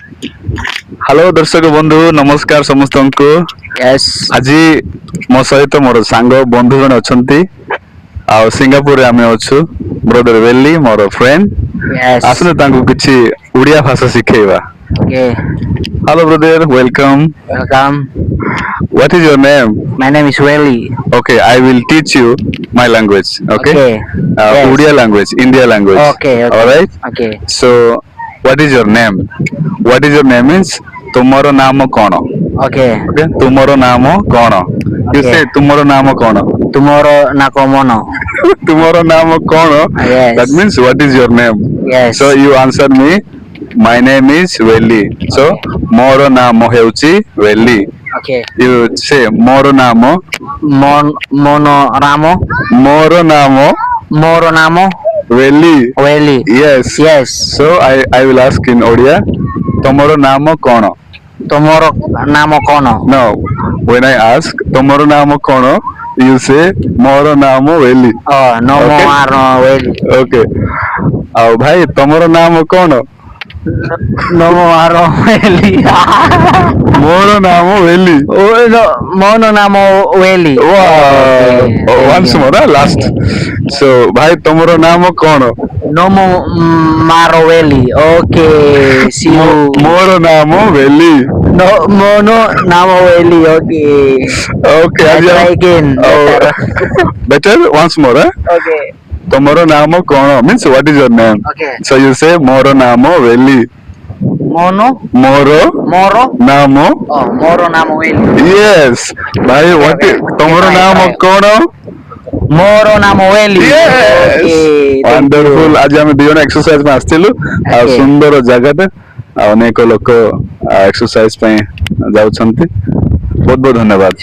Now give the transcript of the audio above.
Hello दर्शक बंधु नमस्कार समस्त को यस आज मो सहित मोर सांग बंधु जन अच्छा आ सिंगापुर आम अच्छु ब्रदर वेली मोर फ्रेंड यस आसने तांको किछि उड़िया भाषा शिखेबा। Okay hello brother welcome. Welcome what is your name? My name is वेली Okay, I will teach you my language. Okay, okay yes Odia language, India language. Okay All okay right. Okay So, what is your name? What is your name means तुम्हारो नाम कौन? Okay Okay, तुम्हारो नाम कौन? You Okay. say तुम्हारो नाम कौन? tomorrow nakomono तुम्हारो नाम कौन? That yes means what is your name? yes So you answer me. My name is Veli. So Okay. ମୋର ନାମ ହେଉଛି Veli. okay You say ମୋର ନାମ mono ramo ମୋର ନାମ moro namo Veli. weli Yes. yes So I will ask in Odia. ତମର ନାମ କଣ? tomorrow namo kono No. When I ask ତମର ନାମ କଣ? You say ମୋର ନାମ Veli. oh no Okay. more weli Okay. ଆଉ ଭାଇ ତମର ନାମ କଣ? no more weli ମୋର ନାମ Veli. oh no mono namo weli Wow. Once more, last. So ଭାଇ ତମର ନାମ କଣ? no maro weli okay see you ମୋର ନାମ Veli. no mono namo weli okay Okay. I try again better Better once more. okay ତମର ନାମ କଣ? Means what is your name? okay So you say ମୋର ନାମ Veli. mono ମୋର moro ନାମ oh moro namo weli yes ଭାଇ what Okay, ତମର okay, ନାମ fine. କଣ? moro namo weli Yes. okay thank you Wonderful. ଆଜି ଆମେ ଦି ଜଣ ଏକ୍ସରସାଇଜ ପାଇଁ ଆସିଥିଲୁ ଆଉ Okay. ସୁନ୍ଦର ଜାଗାଟେ ଆଉ ଅନେକ ଲୋକ ଏକ୍ସରସାଇଜ ପାଇଁ ଯାଉଛନ୍ତି ବହୁତ ବହୁତ ଧନ୍ୟବାଦ।